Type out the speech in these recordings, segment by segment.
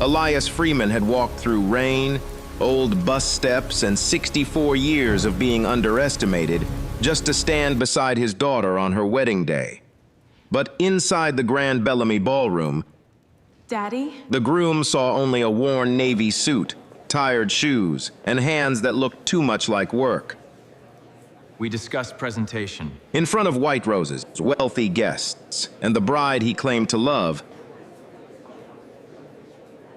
Elias Freeman had walked through rain, old bus steps, and 64 years of being underestimated just to stand beside his daughter on her wedding day. But inside the Grand Bellamy ballroom, Daddy? the groom saw only a worn navy suit, tired shoes, and hands that looked too much like work. We discussed presentation. In front of white roses, wealthy guests, and the bride he claimed to love,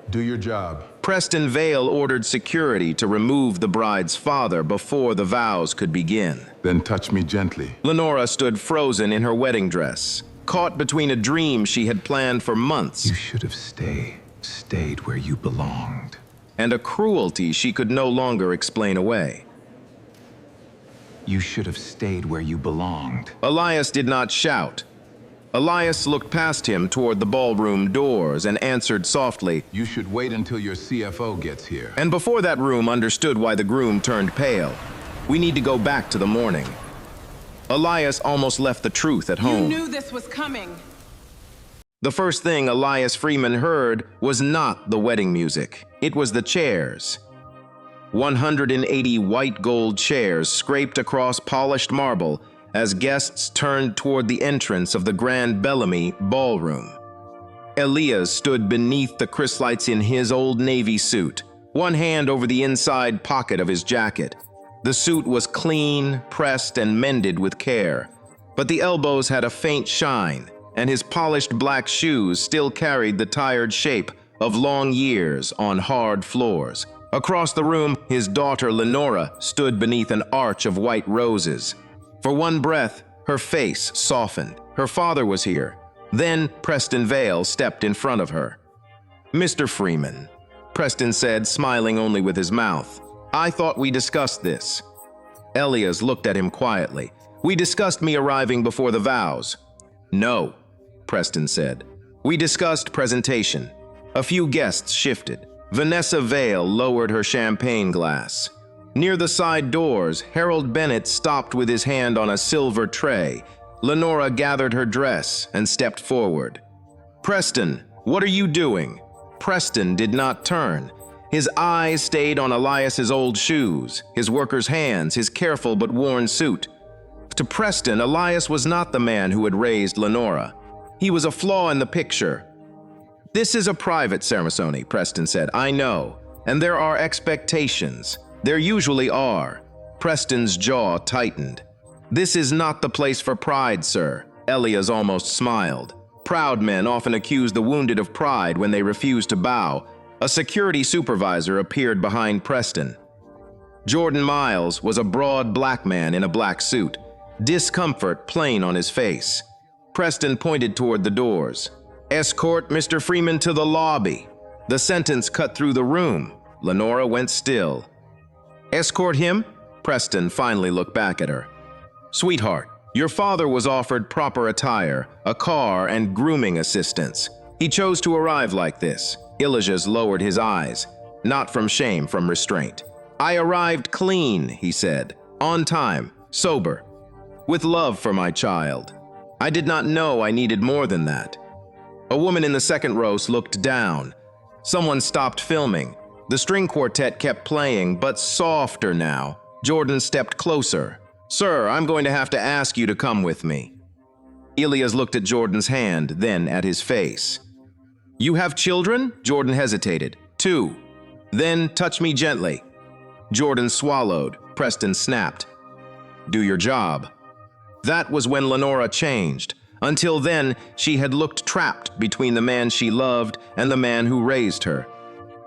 Do your job. Preston Vale ordered security to remove the bride's father before the vows could begin. Then touch me gently. Lenora stood frozen in her wedding dress, caught between a dream she had planned for months You should have stayed where you belonged. and a cruelty she could no longer explain away. You should have stayed where you belonged. Elias did not shout. Elias looked past him toward the ballroom doors and answered softly, You should wait until your CFO gets here. and before that room understood why the groom turned pale. We need to go back to the morning. Elias almost left the truth at home. You knew this was coming. The first thing Elias Freeman heard was not the wedding music. It was the chairs. 180 white gold chairs scraped across polished marble as guests turned toward the entrance of the Grand Bellamy ballroom. Elias stood beneath the chrysalites in his old navy suit, one hand over the inside pocket of his jacket. The suit was clean, pressed, and mended with care, but the elbows had a faint shine, and his polished black shoes still carried the tired shape of long years on hard floors. Across the room, his daughter Lenora stood beneath an arch of white roses. For one breath, her face softened. Her father was here. Then Preston Vale stepped in front of her. "Mr. Freeman," Preston said, smiling only with his mouth, "I thought we discussed this." Elias looked at him quietly. "We discussed me arriving before the vows." "No," Preston said. "We discussed presentation." A few guests shifted. Vanessa Vale lowered her champagne glass. Near the side doors, Harold Bennett stopped with his hand on a silver tray. Lenora gathered her dress and stepped forward. "Preston, what are you doing?" Preston did not turn. His eyes stayed on Elias's old shoes, his worker's hands, his careful but worn suit. To Preston, Elias was not the man who had raised Lenora. He was a flaw in the picture. "This is a private ceremony," Preston said. "I know, and there are expectations. There usually are." Preston's jaw tightened. "This is not the place for pride, sir." Elias almost smiled. Proud men often accuse the wounded of pride when they refuse to bow. A security supervisor appeared behind Preston. Jordan Miles was a broad black man in a black suit, discomfort plain on his face. Preston pointed toward the doors. "Escort Mr. Freeman to the lobby." The sentence cut through the room. Lenora went still. "Escort him?" Preston finally looked back at her. "Sweetheart, your father was offered proper attire, a car, and grooming assistance. He chose to arrive like this." Elias lowered his eyes, not from shame, from restraint. "I arrived clean," he said, "on time, sober, with love for my child. I did not know I needed more than that." A woman in the second row looked down. Someone stopped filming. The string quartet kept playing, but softer now. Jordan stepped closer. "Sir, I'm going to have to ask you to come with me." Elias looked at Jordan's hand, then at his face. "You have children?" Jordan hesitated. "2. "Then touch me gently." Jordan swallowed. Preston snapped. "Do your job." That was when Lenora changed. Until then, she had looked trapped between the man she loved and the man who raised her.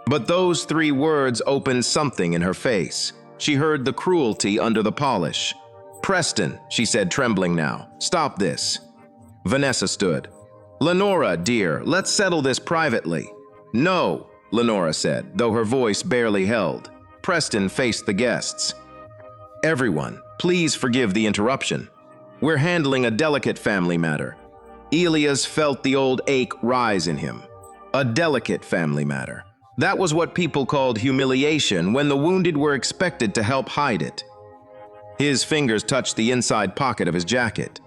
But those 3 words opened something in her face. She heard the cruelty under the polish. "Preston," she said, trembling now, "stop this." Vanessa stood. "Lenora, dear, let's settle this privately." "No," Lenora said, though her voice barely held. Preston faced the guests. "Everyone, please forgive the interruption. We're handling a delicate family matter." Elias felt the old ache rise in him. A delicate family matter. That was what people called humiliation when the wounded were expected to help hide it. His fingers touched the inside pocket of his jacket.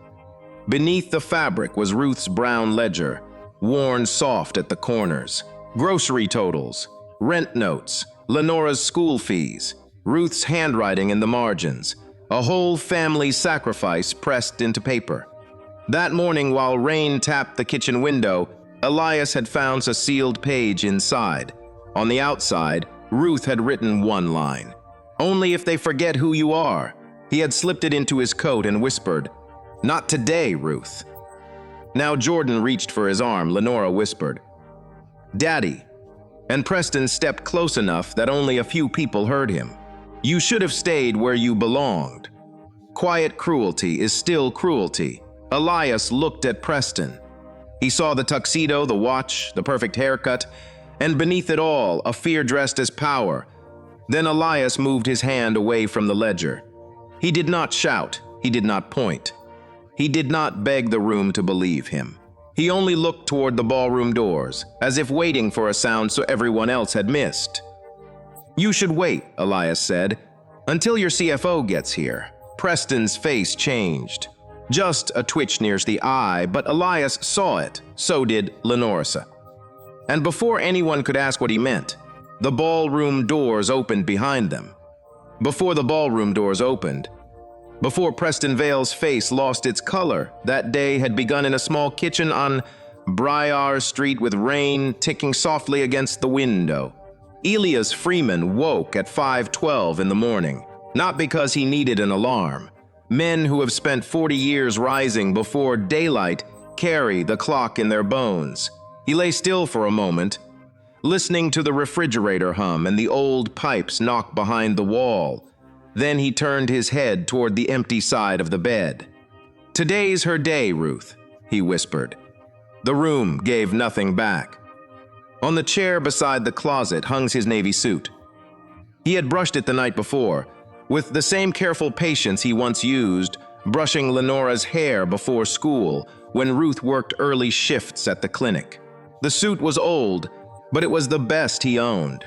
Beneath the fabric was Ruth's brown ledger, worn soft at the corners. Grocery totals, rent notes, Lenora's school fees, Ruth's handwriting in the margins, a whole family sacrifice pressed into paper. That morning, while rain tapped the kitchen window, Elias had found a sealed page inside. On the outside, Ruth had written one line. "Only if they forget who you are." He had slipped it into his coat and whispered, "Not today, Ruth." Now Jordan reached for his arm. Lenora whispered, "Daddy." And Preston stepped close enough that only a few people heard him. "You should have stayed where you belonged." Quiet cruelty is still cruelty. Elias looked at Preston. He saw the tuxedo, the watch, the perfect haircut, and beneath it all, a fear dressed as power. Then Elias moved his hand away from the ledger. He did not shout. He did not point. He did not beg the room to believe him. He only looked toward the ballroom doors, as if waiting for a sound so everyone else had missed. "You should wait," Elias said, "until your CFO gets here." Preston's face changed. Just a twitch near the eye, but Elias saw it. So did Lenora. And before anyone could ask what he meant, the ballroom doors opened behind them. Before the ballroom doors opened, before Preston Vale's face lost its color, that day had begun in a small kitchen on Briar Street with rain ticking softly against the window. Elias Freeman woke at 5:12 in the morning, not because he needed an alarm. Men who have spent 40 years rising before daylight carry the clock in their bones. He lay still for a moment, listening to the refrigerator hum and the old pipes knock behind the wall. Then he turned his head toward the empty side of the bed. "Today's her day, Ruth," he whispered. The room gave nothing back. On the chair beside the closet hung his navy suit. He had brushed it the night before, with the same careful patience he once used, brushing Lenora's hair before school when Ruth worked early shifts at the clinic. The suit was old, but it was the best he owned.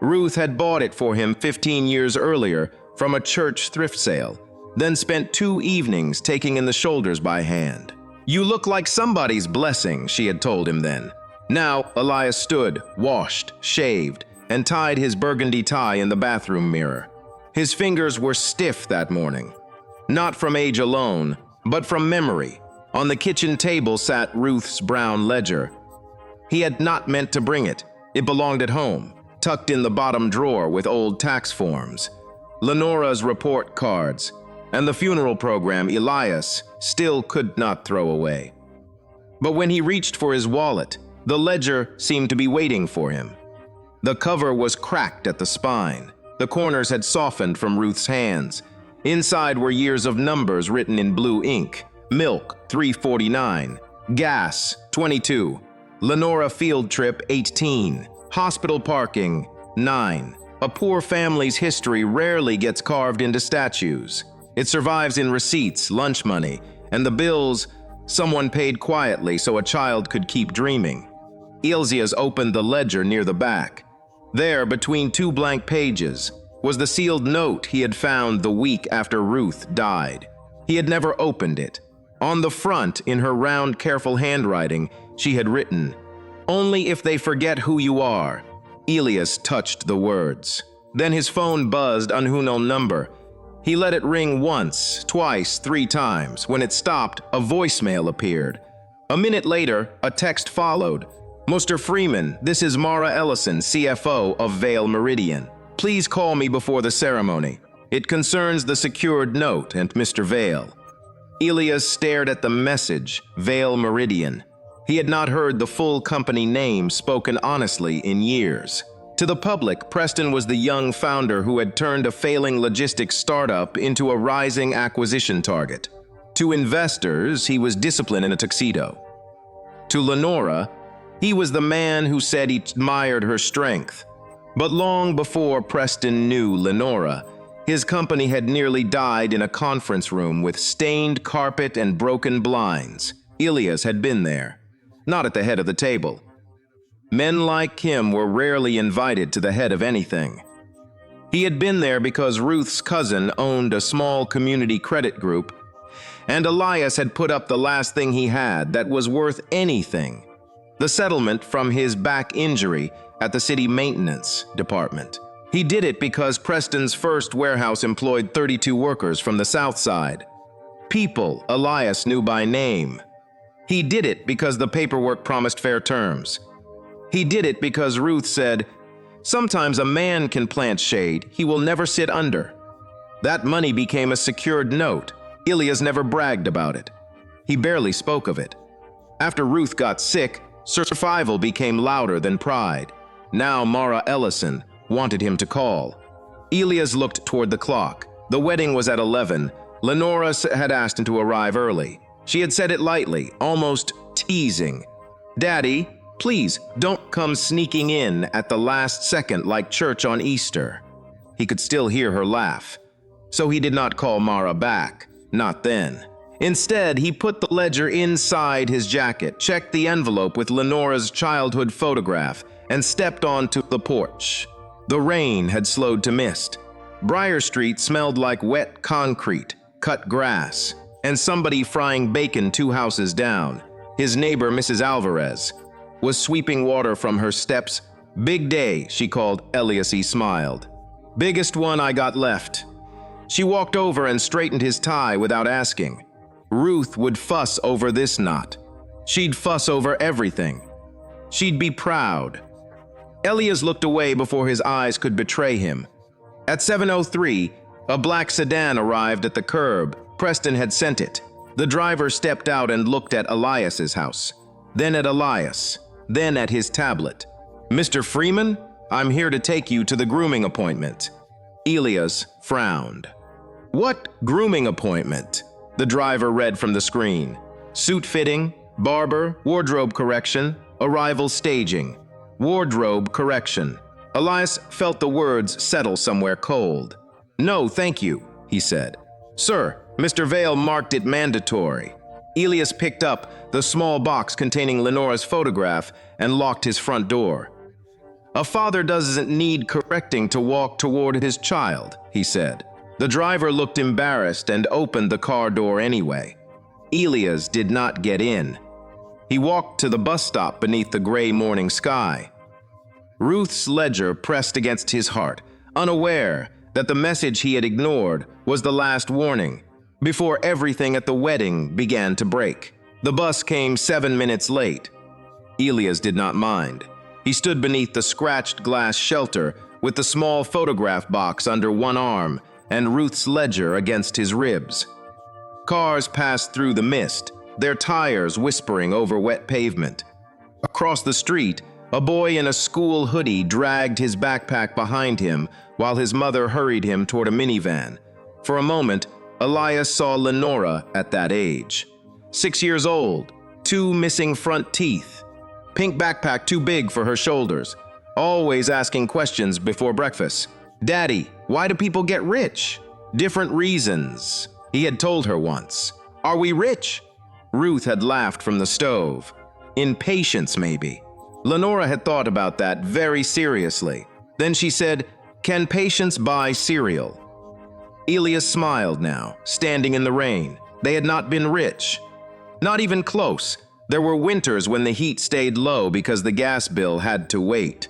Ruth had bought it for him 15 years earlier from a church thrift sale, then spent 2 evenings taking in the shoulders by hand. "You look like somebody's blessing," she had told him then. Now Elias stood, washed, shaved, and tied his burgundy tie in the bathroom mirror. His fingers were stiff that morning, not from age alone, but from memory. On the kitchen table sat Ruth's brown ledger. He had not meant to bring it. It belonged at home, tucked in the bottom drawer with old tax forms, Lenora's report cards, and the funeral program Elias still could not throw away. But when he reached for his wallet, the ledger seemed to be waiting for him. The cover was cracked at the spine. The corners had softened from Ruth's hands. Inside were years of numbers written in blue ink. Milk, 349. Gas, 22. Lenora field trip, 18. Hospital parking, 9. A poor family's history rarely gets carved into statues. It survives in receipts, lunch money, and the bills someone paid quietly so a child could keep dreaming. Elias opened the ledger near the back. There, between 2 blank pages, was the sealed note he had found the week after Ruth died. He had never opened it. On the front, in her round, careful handwriting, she had written, "Only if they forget who you are." Elias touched the words. Then his phone buzzed unknown number. He let it ring once, twice, 3 times. When it stopped, a voicemail appeared. A minute later, a text followed. "Mr. Freeman, this is Mara Ellison, CFO of Vale Meridian. Please call me before the ceremony. It concerns the secured note and Mr. Vale." Elias stared at the message, Vale Meridian. He had not heard the full company name spoken honestly in years. To the public, Preston was the young founder who had turned a failing logistics startup into a rising acquisition target. To investors, he was disciplined in a tuxedo. To Lenora, he was the man who said he admired her strength. But long before Preston knew Lenora, his company had nearly died in a conference room with stained carpet and broken blinds. Elias had been there, not at the head of the table. Men like him were rarely invited to the head of anything. He had been there because Ruth's cousin owned a small community credit group, and Elias had put up the last thing he had that was worth anything, the settlement from his back injury at the city maintenance department. He did it because Preston's first warehouse employed 32 workers from the south side. People Elias knew by name. He did it because the paperwork promised fair terms. He did it because Ruth said, "Sometimes a man can plant shade he will never sit under." That money became a secured note. Elias never bragged about it. He barely spoke of it. After Ruth got sick, survival became louder than pride. Now Mara Ellison wanted him to call. Elias looked toward the clock. The wedding was at 11. Lenora had asked him to arrive early. She had said it lightly, almost teasing. "Daddy, please don't come sneaking in at the last second like church on Easter." He could still hear her laugh. So he did not call Mara back. Not then. Instead, he put the ledger inside his jacket, checked the envelope with Lenora's childhood photograph, and stepped onto the porch. The rain had slowed to mist. Briar Street smelled like wet concrete, cut grass, and somebody frying bacon 2 houses down. His neighbor, Mrs. Alvarez, was sweeping water from her steps. "Big day," she called. Elias smiled. "Biggest one I got left." She walked over and straightened his tie without asking. Ruth would fuss over this knot. She'd fuss over everything. She'd be proud. Elias looked away before his eyes could betray him. At 7:03, a black sedan arrived at the curb. Preston had sent it. The driver stepped out and looked at Elias's house, then at Elias, then at his tablet. "Mr. Freeman, I'm here to take you to the grooming appointment." Elias frowned. "What grooming appointment?" The driver read from the screen. "Suit fitting, barber, wardrobe correction, arrival staging." Wardrobe correction. Elias felt the words settle somewhere cold. "No, thank you," he said. "Sir, Mr. Vale marked it mandatory." Elias picked up the small box containing Lenora's photograph and locked his front door. "A father doesn't need correcting to walk toward his child," he said. The driver looked embarrassed and opened the car door anyway. Elias did not get in. He walked to the bus stop beneath the gray morning sky. Ruth's ledger pressed against his heart, unaware that the message he had ignored was the last warning, before everything at the wedding began to break. The bus came 7 minutes late. Elias did not mind. He stood beneath the scratched glass shelter with the small photograph box under one arm and Ruth's ledger against his ribs. Cars passed through the mist, their tires whispering over wet pavement. Across the street, a boy in a school hoodie dragged his backpack behind him while his mother hurried him toward a minivan. For a moment, Elias saw Lenora at that age. 6 years old, 2 missing front teeth, pink backpack too big for her shoulders, always asking questions before breakfast. "Daddy, why do people get rich?" "Different reasons," he had told her once. "Are we rich?" Ruth had laughed from the stove. "Impatience, maybe." Lenora had thought about that very seriously. Then she said, "Can patience buy cereal?" Elias smiled now, standing in the rain. They had not been rich. Not even close. There were winters when the heat stayed low because the gas bill had to wait.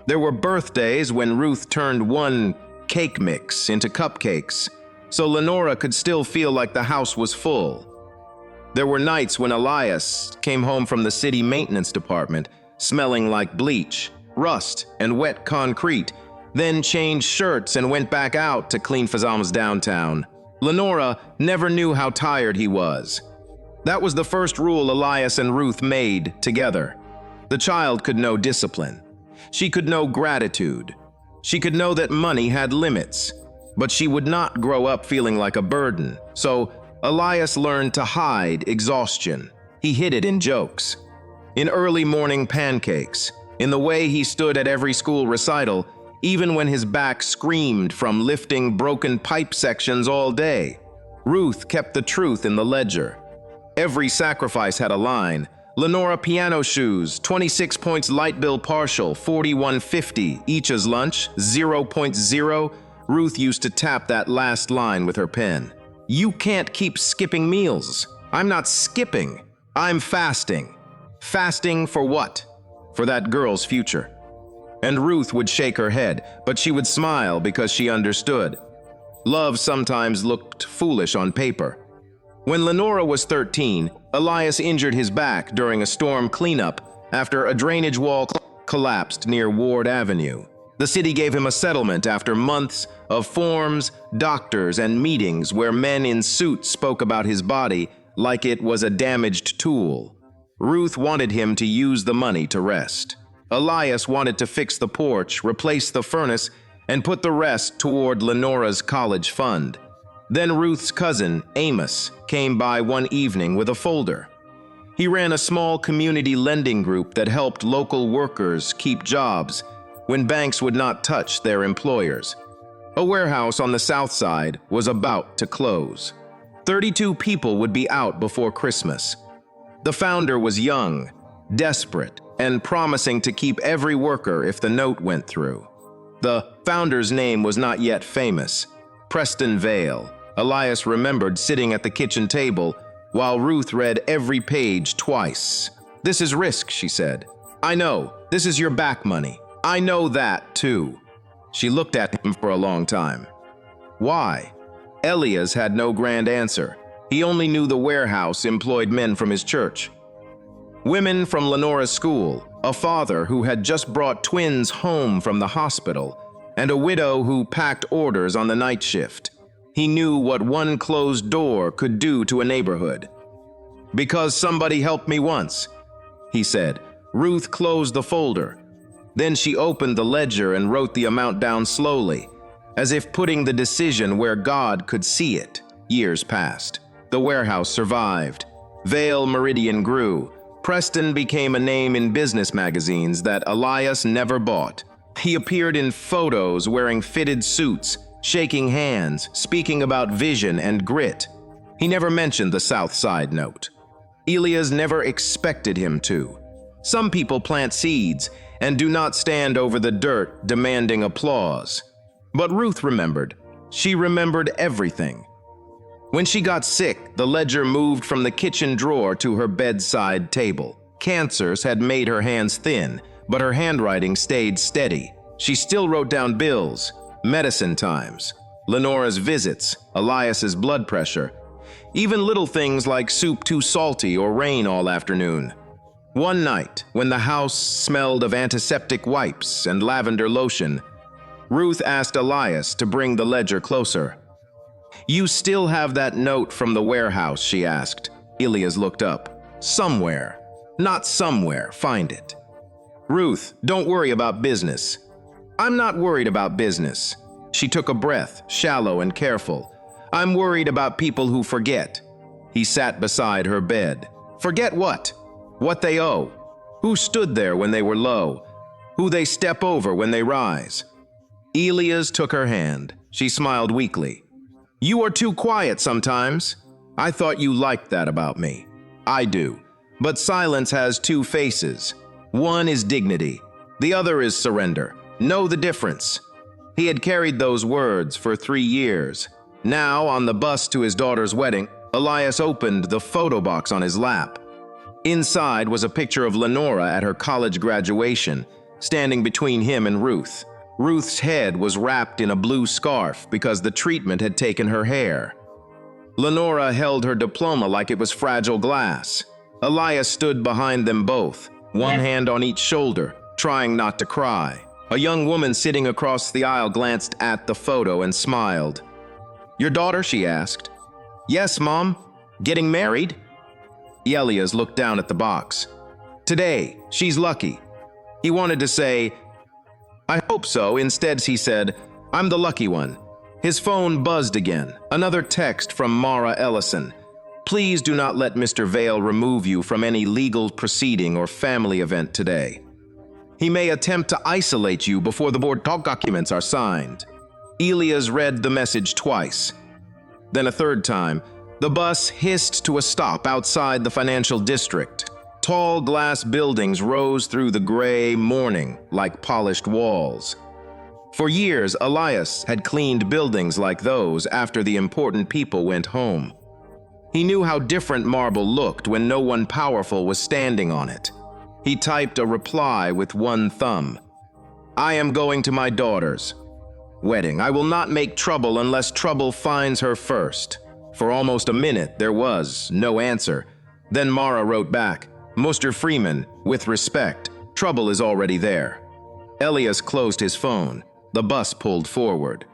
There were birthdays when Ruth turned one cake mix into cupcakes, so Lenora could still feel like the house was full. There were nights when Elias came home from the city maintenance department, smelling like bleach, rust, and wet concrete, then changed shirts and went back out to clean Fazam's downtown. Lenora never knew how tired he was. That was the first rule Elias and Ruth made together. The child could know discipline. She could know gratitude. She could know that money had limits, but she would not grow up feeling like a burden. So Elias learned to hide exhaustion. He hid it in jokes, in early morning pancakes, in the way he stood at every school recital, even when his back screamed from lifting broken pipe sections all day. Ruth kept the truth in the ledger. Every sacrifice had a line. Lenora piano shoes, 26 points light bill partial, 41.50. Icha's lunch, 0.0. Ruth used to tap that last line with her pen. "You can't keep skipping meals." "I'm not skipping. I'm fasting." Fasting for what? For that girl's future. And Ruth would shake her head, but she would smile because she understood. Love sometimes looked foolish on paper. When Lenora was 13, Elias injured his back during a storm cleanup after a drainage wall collapsed near Ward Avenue. The city gave him a settlement after months of forms, doctors, and meetings where men in suits spoke about his body like it was a damaged tool. Ruth wanted him to use the money to rest. Elias wanted to fix the porch, replace the furnace, and put the rest toward Lenora's college fund. Then Ruth's cousin, Amos, came by one evening with a folder. He ran a small community lending group that helped local workers keep jobs when banks would not touch their employers. A warehouse on the south side was about to close. 32 people would be out before Christmas. The founder was young, desperate, and promising to keep every worker if the note went through. The founder's name was not yet famous, Preston Vale. Elias remembered sitting at the kitchen table while Ruth read every page twice. "This is risk," she said. "I know. This is your back money. I know that, too." She looked at him for a long time. Why? Elias had no grand answer. He only knew the warehouse employed men from his church. Women from Lenora's school, a father who had just brought twins home from the hospital, and a widow who packed orders on the night shift. He knew what one closed door could do to a neighborhood. "Because somebody helped me once," he said. Ruth closed the folder. Then she opened the ledger and wrote the amount down slowly, as if putting the decision where God could see it. Years passed. The warehouse survived. Vale Meridian grew. Preston became a name in business magazines that Elias never bought. He appeared in photos wearing fitted suits, shaking hands, speaking about vision and grit. He never mentioned the South Side note. Elias never expected him to. Some people plant seeds and do not stand over the dirt demanding applause. But Ruth remembered. She remembered everything. When she got sick, the ledger moved from the kitchen drawer to her bedside table. Cancers had made her hands thin, but her handwriting stayed steady. She still wrote down bills, medicine times, Lenora's visits, Elias's blood pressure, even little things like soup too salty or rain all afternoon. One night, when the house smelled of antiseptic wipes and lavender lotion, Ruth asked Elias to bring the ledger closer. "You still have that note from the warehouse?" she asked. Elias looked up. "Somewhere. Not somewhere. Find it." "Ruth, don't worry about business." "I'm not worried about business." She took a breath, shallow and careful. "I'm worried about people who forget." He sat beside her bed. "Forget what? What they owe. Who stood there when they were low. Who they step over when they rise." Elias took her hand. She smiled weakly. "You are too quiet sometimes. I thought you liked that about me." "I do. But silence has two faces. One is dignity. The other is surrender. Know the difference." He had carried those words for 3 years. Now, on the bus to his daughter's wedding, Elias opened the photo box on his lap. Inside was a picture of Lenora at her college graduation, standing between him and Ruth. Ruth's head was wrapped in a blue scarf because the treatment had taken her hair. Lenora held her diploma like it was fragile glass. Elias stood behind them both, one hand on each shoulder, trying not to cry. A young woman sitting across the aisle glanced at the photo and smiled. "Your daughter?" she asked. "Yes, Mom. Getting married?" Elias looked down at the box. "Today. She's lucky." He wanted to say, "I hope so." Instead, he said, "I'm the lucky one." His phone buzzed again. Another text from Mara Ellison. "Please do not let Mr. Vale remove you from any legal proceeding or family event today. He may attempt to isolate you before the board documents are signed." Elias read the message twice. Then a third time. The bus hissed to a stop outside the financial district. Tall glass buildings rose through the gray morning like polished walls. For years, Elias had cleaned buildings like those after the important people went home. He knew how different marble looked when no one powerful was standing on it. He typed a reply with one thumb. I am going to my daughter's wedding. I will not make trouble unless trouble finds her first. For almost a minute, there was no answer. Then Mara wrote back, Mr. Freeman, with respect, trouble is already there. Elias closed his phone. The bus pulled forward.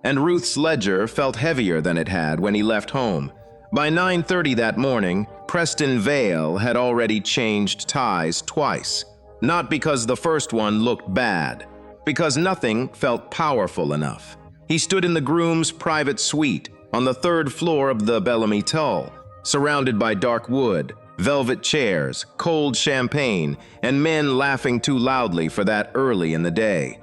And Ruth's ledger felt heavier than it had when he left home. By 9:30 that morning, Preston Vale had already changed ties twice. Not because the first one looked bad, because nothing felt powerful enough. He stood in the groom's private suite on the 3rd floor of the Bellamy Tull, surrounded by dark wood, velvet chairs, cold champagne, and men laughing too loudly for that early in the day.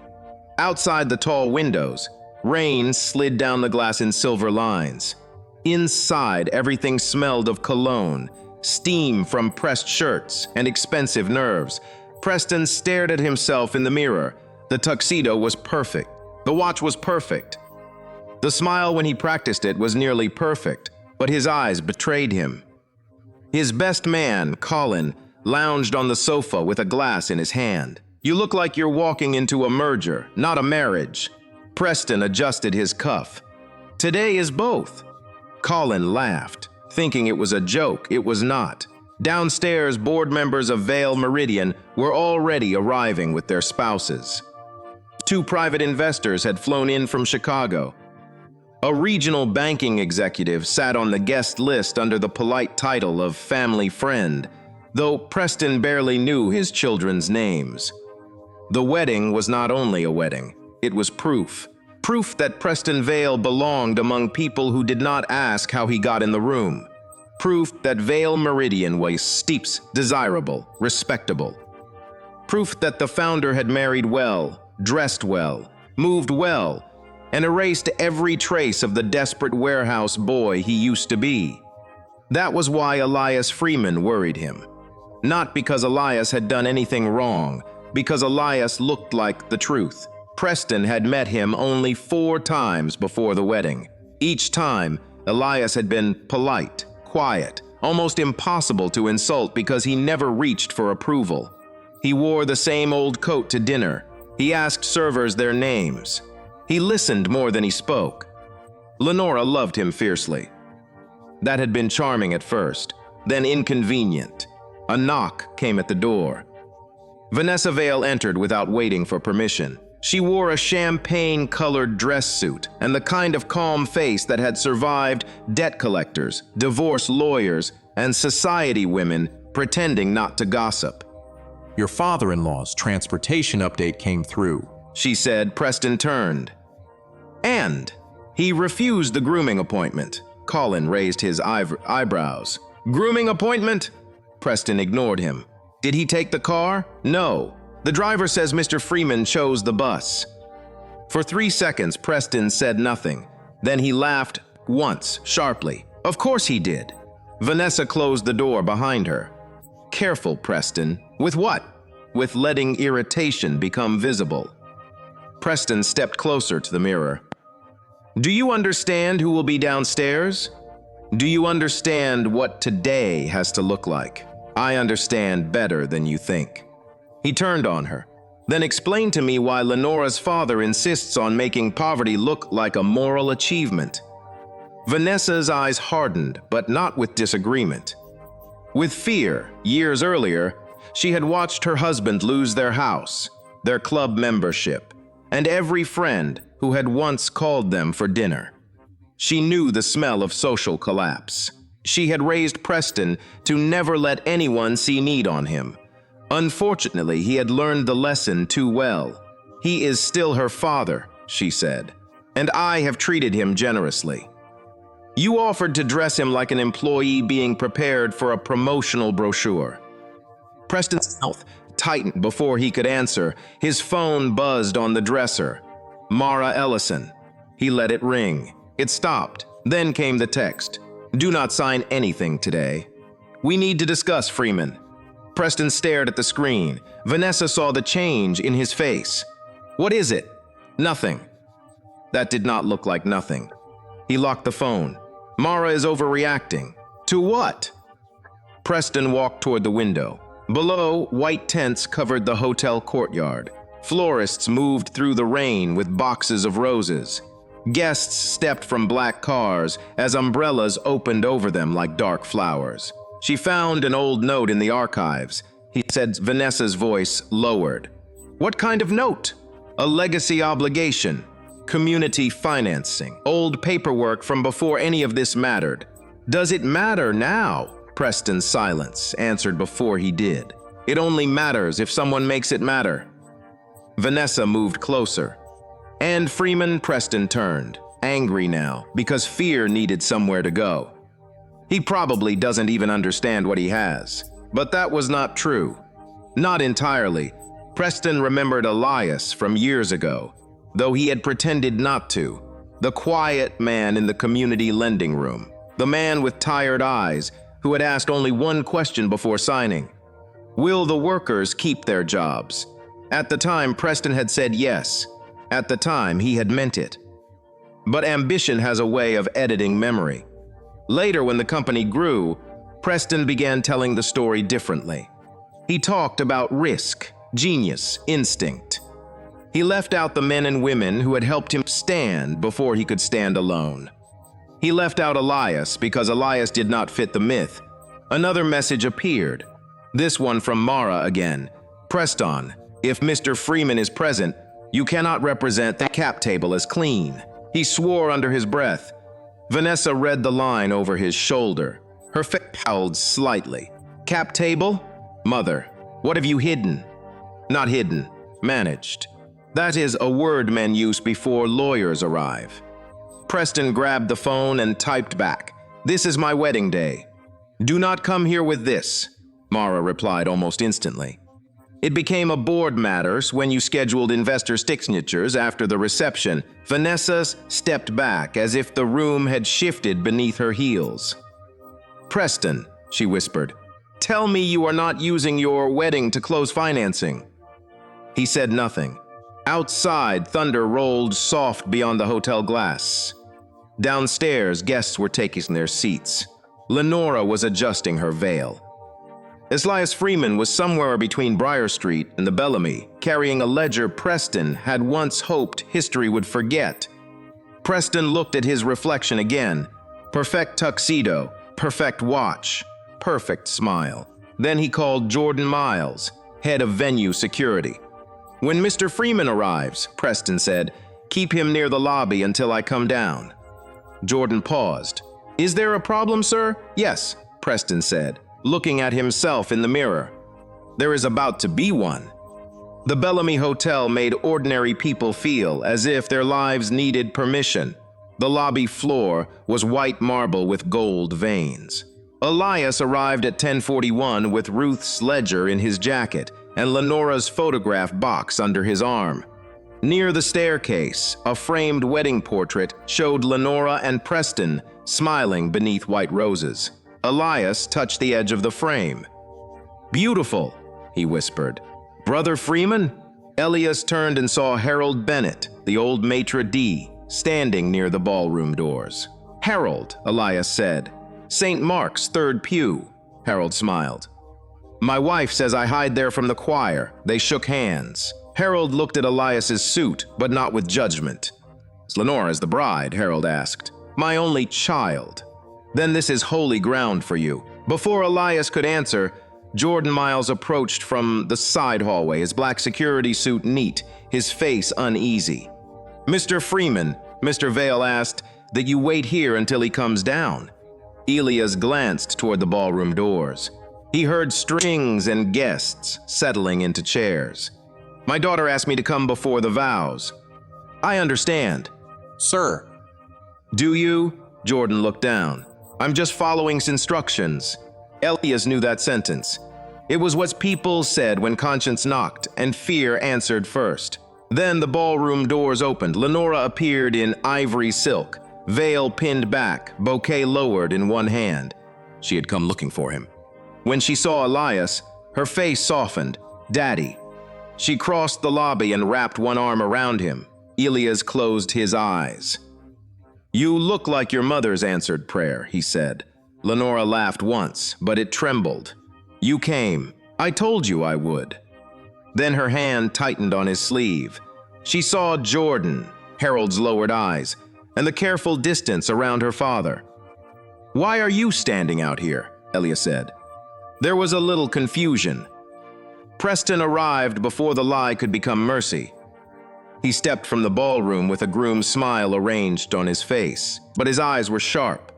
Outside the tall windows, rain slid down the glass in silver lines. Inside, everything smelled of cologne, steam from pressed shirts, and expensive nerves. Preston stared at himself in the mirror. The tuxedo was perfect. The watch was perfect. The smile when he practiced it was nearly perfect, but his eyes betrayed him. His best man, Colin, lounged on the sofa with a glass in his hand. You look like you're walking into a merger, not a marriage. Preston adjusted his cuff. Today is both. Colin laughed, thinking it was a joke. It was not. Downstairs, board members of Vale Meridian were already arriving with their spouses. 2 private investors had flown in from Chicago. A regional banking executive sat on the guest list under the polite title of family friend, though Preston barely knew his children's names. The wedding was not only a wedding, it was proof. Proof that Preston Vale belonged among people who did not ask how he got in the room. Proof that Vale Meridian was steeps, desirable, respectable. Proof that the founder had married well, dressed well, moved well, and erased every trace of the desperate warehouse boy he used to be. That was why Elias Freeman worried him. Not because Elias had done anything wrong, because Elias looked like the truth. Preston had met him only 4 times before the wedding. Each time, Elias had been polite, quiet, almost impossible to insult because he never reached for approval. He wore the same old coat to dinner. He asked servers their names. He listened more than he spoke. Lenora loved him fiercely. That had been charming at first, then inconvenient. A knock came at the door. Vanessa Vale entered without waiting for permission. She wore a champagne-colored dress suit and the kind of calm face that had survived debt collectors, divorce lawyers, and society women pretending not to gossip. Your father-in-law's transportation update came through, she said. Preston turned. And he refused the grooming appointment. Colin raised his eyebrows. Grooming appointment? Preston ignored him. Did he take the car? No. The driver says Mr. Freeman chose the bus. For 3 seconds, Preston said nothing. Then he laughed once, sharply. Of course he did. Vanessa closed the door behind her. Careful, Preston. With what? With letting irritation become visible. Preston stepped closer to the mirror. Do you understand who will be downstairs? Do you understand what today has to look like? I understand better than you think. He turned on her. Then explain to me why Lenora's father insists on making poverty look like a moral achievement. Vanessa's eyes hardened, but not with disagreement. With fear. Years earlier, she had watched her husband lose their house, their club membership, and every friend who had once called them for dinner. She knew the smell of social collapse. She had raised Preston to never let anyone see need on him. Unfortunately, he had learned the lesson too well. He is still her father, she said, and I have treated him generously. You offered to dress him like an employee being prepared for a promotional brochure. Preston's mouth tightened before he could answer. His phone buzzed on the dresser. Mara Ellison. He let it ring. It stopped. Then came the text. Do not sign anything today. We need to discuss Freeman. Preston stared at the screen. Vanessa saw the change in his face. What is it? Nothing. That did not look like nothing. He locked the phone. Mara is overreacting. To what? Preston walked toward the window. Below, white tents covered the hotel courtyard. Florists moved through the rain with boxes of roses. Guests stepped from black cars as umbrellas opened over them like dark flowers. She found an old note in the archives. He said, Vanessa's voice lowered. What kind of note? A legacy obligation, community financing, old paperwork from before any of this mattered. Does it matter now? Preston's silence answered before he did. It only matters if someone makes it matter. Vanessa moved closer. And Freeman. Preston turned, angry now, because fear needed somewhere to go. He probably doesn't even understand what he has. But that was not true. Not entirely. Preston remembered Elias from years ago, though he had pretended not to. The quiet man in the community lending room. The man with tired eyes who had asked only one question before signing. Will the workers keep their jobs? At the time, Preston had said yes. At the time, he had meant it. But ambition has a way of editing memory. Later, when the company grew, Preston began telling the story differently. He talked about risk, genius, instinct. He left out the men and women who had helped him stand before he could stand alone. He left out Elias because Elias did not fit the myth. Another message appeared. This one from Mara again. Preston, if Mr. Freeman is present, you cannot represent the cap table as clean. He swore under his breath. Vanessa read the line over his shoulder. Her face howled slightly. Cap table? Mother, what have you hidden? Not hidden, managed. That is a word men use before lawyers arrive. Preston grabbed the phone and typed back. This is my wedding day. Do not come here with this, Mara replied almost instantly. It became a board matter when you scheduled investor signatures after the reception. Vanessa stepped back as if the room had shifted beneath her heels. Preston, she whispered, tell me you are not using your wedding to close financing. He said nothing. Outside, thunder rolled soft beyond the hotel glass. Downstairs, guests were taking their seats. Lenora was adjusting her veil. Elias Freeman was somewhere between Briar Street and the Bellamy, carrying a ledger Preston had once hoped history would forget. Preston looked at his reflection again. Perfect tuxedo, perfect watch, perfect smile. Then he called Jordan Miles, head of venue security. When Mr. Freeman arrives, Preston said, keep him near the lobby until I come down. Jordan paused. Is there a problem, sir? Yes, Preston said, looking at himself in the mirror. There is about to be one. The Bellamy Hotel made ordinary people feel as if their lives needed permission. The lobby floor was white marble with gold veins. Elias arrived at 10:41 with Ruth's ledger in his jacket and Lenora's photograph box under his arm. Near the staircase, a framed wedding portrait showed Lenora and Preston smiling beneath white roses. Elias touched the edge of the frame. Beautiful, he whispered. Brother Freeman? Elias turned and saw Harold Bennett, the old maitre d', standing near the ballroom doors. Harold, Elias said. St. Mark's, third pew. Harold smiled. My wife says I hide there from the choir. They shook hands. Harold looked at Elias's suit, but not with judgment. Is Lenora the bride? Harold asked. My only child. Then this is holy ground for you. Before Elias could answer, Jordan Miles approached from the side hallway, his black security suit neat, his face uneasy. Mr. Freeman, Mr. Vale asked that you wait here until he comes down. Elias glanced toward the ballroom doors. He heard strings and guests settling into chairs. My daughter asked me to come before the vows. I understand. Sir. Do you? Jordan looked down. I'm just following instructions. Elias knew that sentence. It was what people said when conscience knocked and fear answered first. Then the ballroom doors opened. Lenora appeared in ivory silk, veil pinned back, bouquet lowered in one hand. She had come looking for him. When she saw Elias, her face softened. Daddy. She crossed the lobby and wrapped one arm around him. Elias closed his eyes. You look like your mother's answered prayer, he said. Lenora laughed once, but it trembled. You came. I told you I would. Then her hand tightened on his sleeve. She saw Jordan, Harold's lowered eyes, and the careful distance around her father. Why are you standing out here? Elias said. There was a little confusion. Preston arrived before the lie could become mercy. He stepped from the ballroom with a Groom smile arranged on his face, but his eyes were sharp.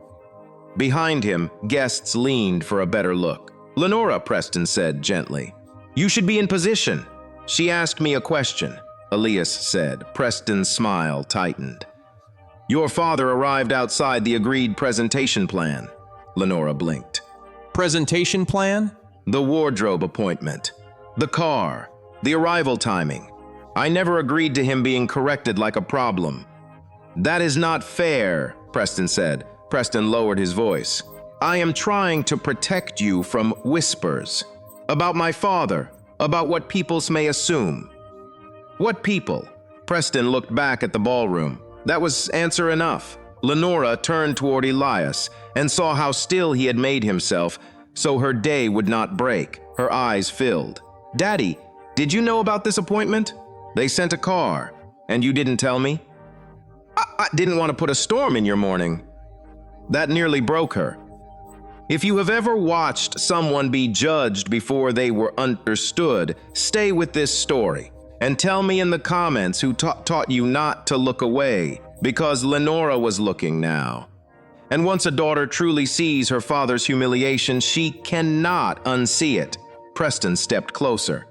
Behind him, guests leaned for a better look. Lenora, Preston said gently. You should be in position. She asked me a question, Elias said. Preston's smile tightened. Your father arrived outside the agreed presentation plan. Lenora blinked. Presentation plan? The wardrobe appointment. The car. The arrival timing. I never agreed to him being corrected like a problem. That is not fair, Preston said. Preston lowered his voice. I am trying to protect you from whispers. About my father. About what people may assume. What people? Preston looked back at the ballroom. That was answer enough. Lenora turned toward Elias and saw how still he had made himself so her day would not break. Her eyes filled. Daddy, did you know about this appointment? They sent a car, and you didn't tell me? I didn't want to put a storm in your morning. That nearly broke her. If you have ever watched someone be judged before they were understood, stay with this story and tell me in the comments who taught you not to look away, because Lenora was looking now. And once a daughter truly sees her father's humiliation, she cannot unsee it. Preston stepped closer.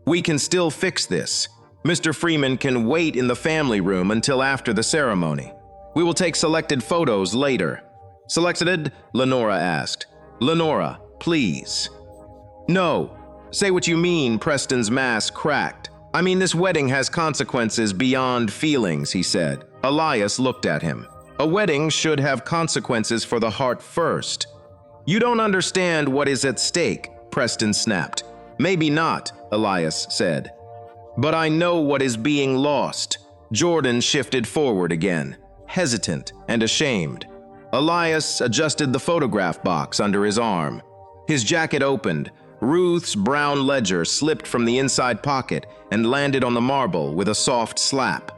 We can still fix this. Mr. Freeman can wait in the family room until after the ceremony. We will take selected photos later. Selected? Lenora asked. Lenora, please. No. Say what you mean, Preston's mask cracked. I mean, this wedding has consequences beyond feelings, he said. Elias looked at him. A wedding should have consequences for the heart first. You don't understand what is at stake, Preston snapped. Maybe not, Elias said. But I know what is being lost. Jordan shifted forward again, hesitant and ashamed. Elias adjusted the photograph box under his arm. His jacket opened. Ruth's brown ledger slipped from the inside pocket and landed on the marble with a soft slap.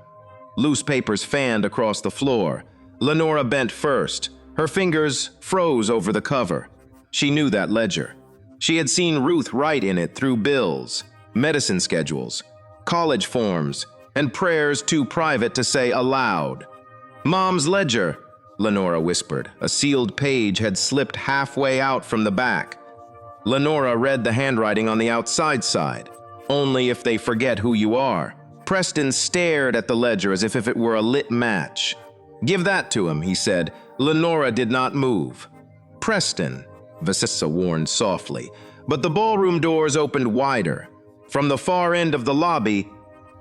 Loose papers fanned across the floor. Lenora bent first. Her fingers froze over the cover. She knew that ledger. She had seen Ruth write in it through bills, medicine schedules, college forms, and prayers too private to say aloud. Mom's ledger, Lenora whispered. A sealed page had slipped halfway out from the back. Lenora read the handwriting on the outside side. Only if they forget who you are. Preston stared at the ledger as if it were a lit match. Give that to him, he said. Lenora did not move. Preston, Vasissa warned softly, but the ballroom doors opened wider. From the far end of the lobby,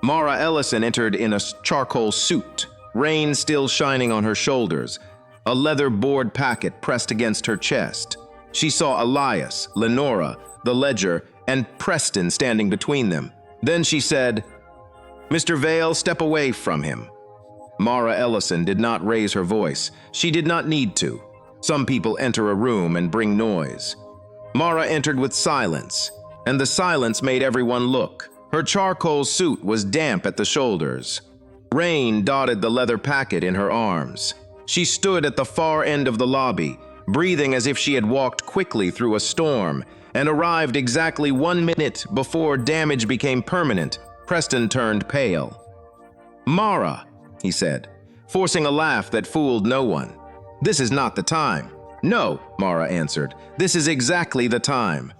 Mara Ellison entered in a charcoal suit, rain still shining on her shoulders, a leather board packet pressed against her chest. She saw Elias, Lenora, the ledger, and Preston standing between them. Then she said, Mr. Vale, step away from him. Mara Ellison did not raise her voice. She did not need to. Some people enter a room and bring noise. Mara entered with silence, and the silence made everyone look. Her charcoal suit was damp at the shoulders. Rain dotted the leather packet in her arms. She stood at the far end of the lobby, breathing as if she had walked quickly through a storm and arrived exactly 1 minute before damage became permanent. Preston turned pale. Mara, he said, forcing a laugh that fooled no one. This is not the time. No, Mara answered. This is exactly the time.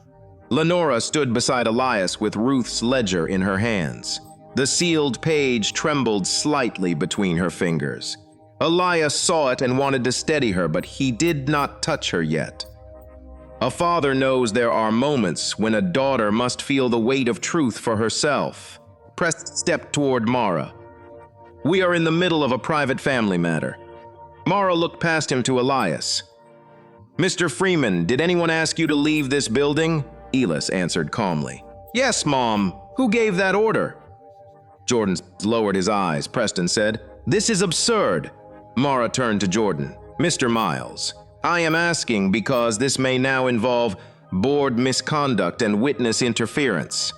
Lenora stood beside Elias with Ruth's ledger in her hands. The sealed page trembled slightly between her fingers. Elias saw it and wanted to steady her, but he did not touch her yet. A father knows there are moments when a daughter must feel the weight of truth for herself. Preston stepped toward Mara. We are in the middle of a private family matter. Mara looked past him to Elias. Mr. Freeman, did anyone ask you to leave this building? Elias answered calmly. Yes, Mom. Who gave that order? Jordan lowered his eyes. Preston said, This is absurd. Mara turned to Jordan. Mr. Miles, I am asking because this may now involve board misconduct and witness interference.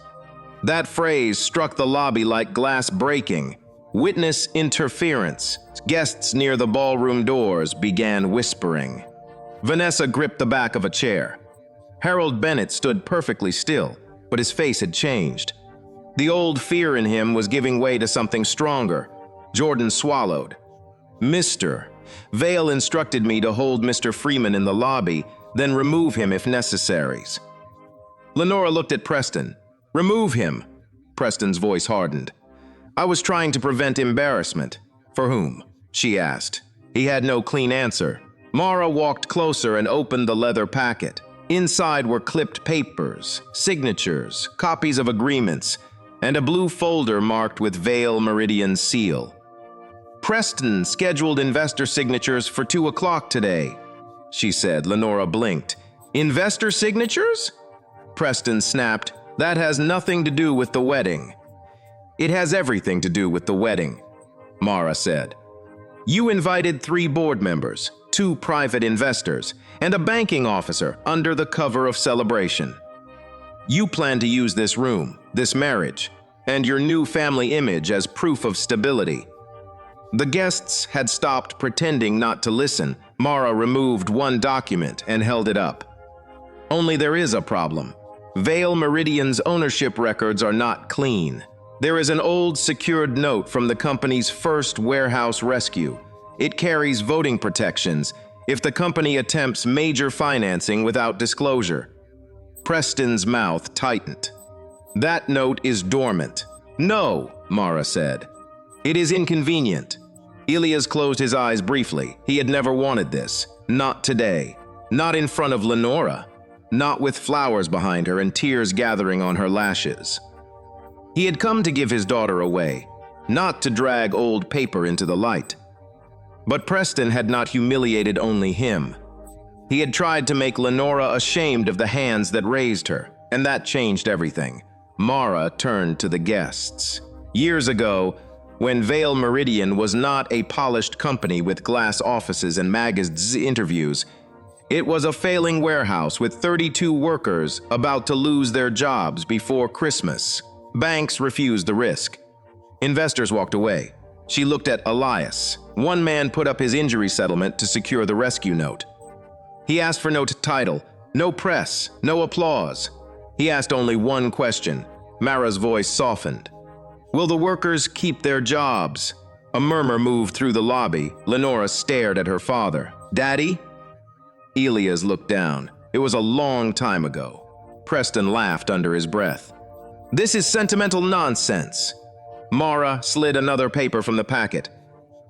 That phrase struck the lobby like glass breaking. Witness interference. Guests near the ballroom doors began whispering. Vanessa gripped the back of a chair. Harold Bennett stood perfectly still, but his face had changed. The old fear in him was giving way to something stronger. Jordan swallowed. Mr. Vale instructed me to hold Mr. Freeman in the lobby, then remove him if necessary. Lenora looked at Preston. Remove him. Preston's voice hardened. I was trying to prevent embarrassment. For whom? She asked. He had no clean answer. Mara walked closer and opened the leather packet. Inside were clipped papers, signatures, copies of agreements, and a blue folder marked with Vale Meridian's seal. Preston scheduled investor signatures for 2 o'clock today, she said. Lenora blinked. Investor signatures? Preston snapped. That has nothing to do with the wedding. It has everything to do with the wedding, Mara said. You invited 3 board members, 2 private investors, and a banking officer under the cover of celebration. You plan to use this room, this marriage, and your new family image as proof of stability. The guests had stopped pretending not to listen. Mara removed one document and held it up. Only there is a problem. Vale Meridian's ownership records are not clean. There is an old secured note from the company's first warehouse rescue. It carries voting protections if the company attempts major financing without disclosure. Preston's mouth tightened. That note is dormant. No, Mara said. It is inconvenient. Elias closed his eyes briefly. He had never wanted this. Not today. Not in front of Lenora. Not with flowers behind her and tears gathering on her lashes. He had come to give his daughter away, not to drag old paper into the light. But Preston had not humiliated only him. He had tried to make Lenora ashamed of the hands that raised her, and that changed everything. Mara turned to the guests. Years ago, when Vale Meridian was not a polished company with glass offices and magazine interviews, it was a failing warehouse with 32 workers about to lose their jobs before Christmas. Banks refused the risk. Investors walked away. She looked at Elias. One man put up his injury settlement to secure the rescue note. He asked for no title, no press, no applause. He asked only one question. Mara's voice softened. Will the workers keep their jobs? A murmur moved through the lobby. Lenora stared at her father. Daddy? Elias looked down. It was a long time ago. Preston laughed under his breath. This is sentimental nonsense. Mara slid another paper from the packet.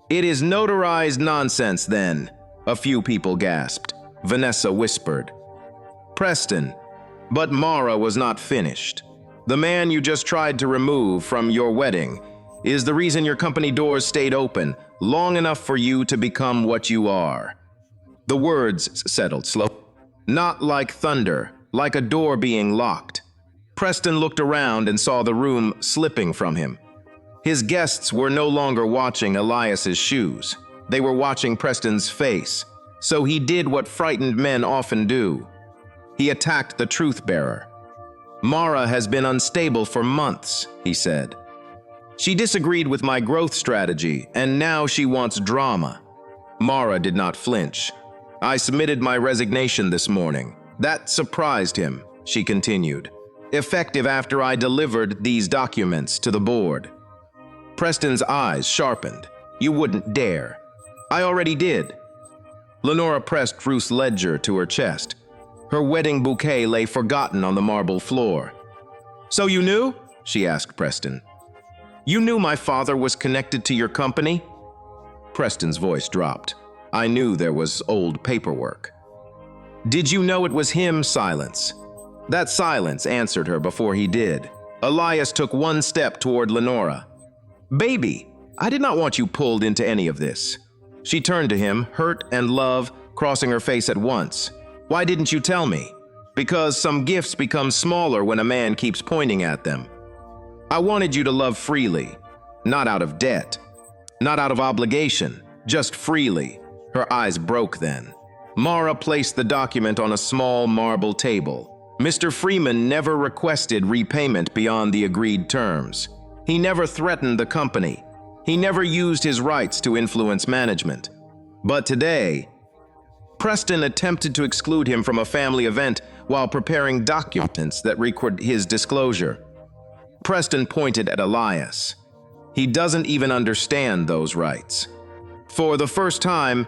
It is notarized nonsense, then. A few people gasped. Vanessa whispered. Preston. But Mara was not finished. The man you just tried to remove from your wedding is the reason your company doors stayed open long enough for you to become what you are. The words settled slowly. Not like thunder, like a door being locked. Preston looked around and saw the room slipping from him. His guests were no longer watching Elias's shoes. They were watching Preston's face. So he did what frightened men often do. He attacked the truth bearer. Mara has been unstable for months, he said. She disagreed with my growth strategy, and now she wants drama. Mara did not flinch. I submitted my resignation this morning. That surprised him, she continued. Effective after I delivered these documents to the board. Preston's eyes sharpened. You wouldn't dare. I already did. Lenora pressed Ruth's ledger to her chest. Her wedding bouquet lay forgotten on the marble floor. So you knew? She asked Preston. You knew my father was connected to your company? Preston's voice dropped. I knew there was old paperwork. Did you know it was him? Silence. That silence answered her before he did. Elias took one step toward Lenora. Baby, I did not want you pulled into any of this. She turned to him, hurt and love crossing her face at once. Why didn't you tell me? Because some gifts become smaller when a man keeps pointing at them. I wanted you to love freely, not out of debt, not out of obligation, just freely. Her eyes broke then. Mara placed the document on a small marble table. Mr. Freeman never requested repayment beyond the agreed terms. He never threatened the company. He never used his rights to influence management. But today, Preston attempted to exclude him from a family event while preparing documents that record his disclosure. Preston pointed at Elias. He doesn't even understand those rights. For the first time,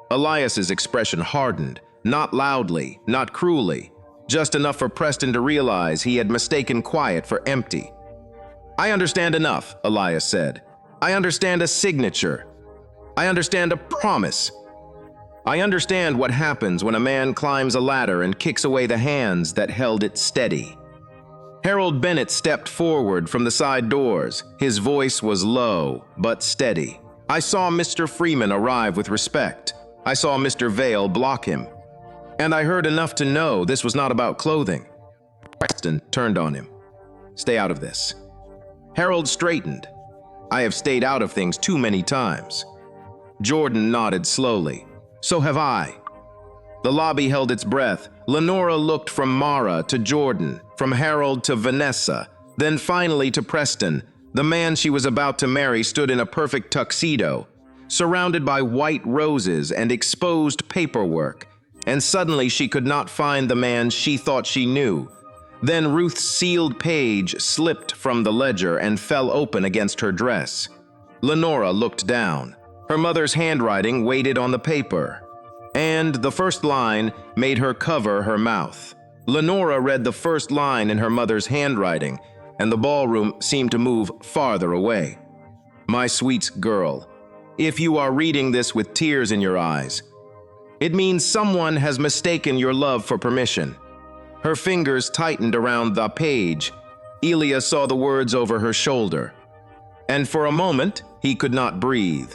Elias's expression hardened, not loudly, not cruelly, just enough for Preston to realize he had mistaken quiet for empty. "I understand enough," Elias said. "I understand a signature. I understand a promise. I understand what happens when a man climbs a ladder and kicks away the hands that held it steady." Harold Bennett stepped forward from the side doors. His voice was low, but steady. "I saw Mr. Freeman arrive with respect. I saw Mr. Vale block him. And I heard enough to know this was not about clothing." Preston turned on him. "Stay out of this." Harold straightened. "I have stayed out of things too many times." Jordan nodded slowly. "So have I." The lobby held its breath. Lenora looked from Mara to Jordan, from Harold to Vanessa, then finally to Preston. The man she was about to marry stood in a perfect tuxedo, surrounded by white roses and exposed paperwork, and suddenly she could not find the man she thought she knew. Then Ruth's sealed page slipped from the ledger and fell open against her dress. Lenora looked down. Her mother's handwriting waited on the paper, and the first line made her cover her mouth. Lenora read the first line in her mother's handwriting, and the ballroom seemed to move farther away. "My sweet girl, if you are reading this with tears in your eyes, it means someone has mistaken your love for permission." Her fingers tightened around the page. Elias saw the words over her shoulder, and for a moment he could not breathe.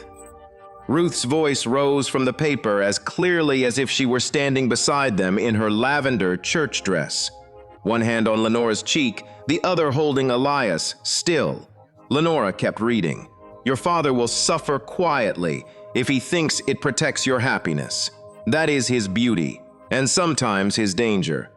Ruth's voice rose from the paper as clearly as if she were standing beside them in her lavender church dress. One hand on Lenora's cheek, the other holding Elias, still. Lenora kept reading. "Your father will suffer quietly if he thinks it protects your happiness. That is his beauty, and sometimes his danger.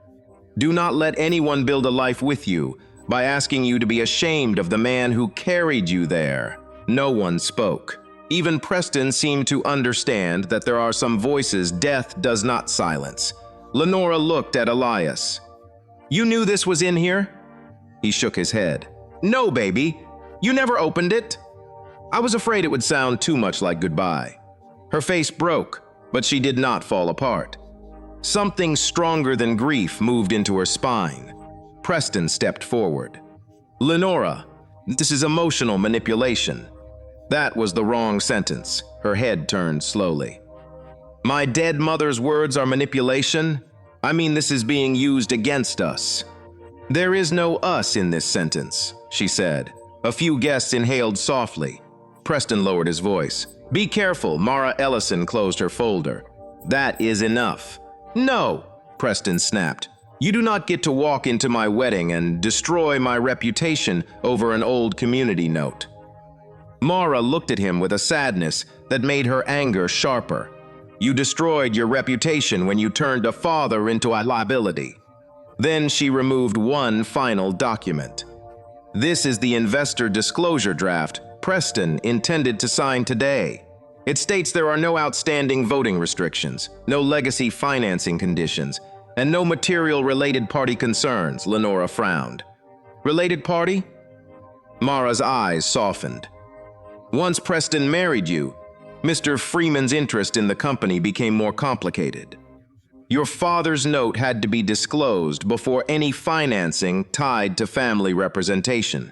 Do not let anyone build a life with you by asking you to be ashamed of the man who carried you there." No one spoke. Even Preston seemed to understand that there are some voices death does not silence. Lenora looked at Elias. "You knew this was in here?" He shook his head. "No, baby. You never opened it." "I was afraid it would sound too much like goodbye." Her face broke, but she did not fall apart. Something stronger than grief moved into her spine. Preston stepped forward. "Lenora, this is emotional manipulation." That was the wrong sentence. Her head turned slowly. "My dead mother's words are manipulation? I mean, this is being used against us." "There is no us in this sentence," she said. A few guests inhaled softly. Preston lowered his voice. "Be careful," Mara Ellison closed her folder. "That is enough." "No," Preston snapped. "You do not get to walk into my wedding and destroy my reputation over an old community note." Mara looked at him with a sadness that made her anger sharper. "You destroyed your reputation when you turned a father into a liability." Then she removed one final document. "This is the investor disclosure draft Preston intended to sign today. It states there are no outstanding voting restrictions, no legacy financing conditions, and no material related party concerns." Lenora frowned. "Related party?" Mara's eyes softened. "Once Preston married you, Mr. Freeman's interest in the company became more complicated. Your father's note had to be disclosed before any financing tied to family representation."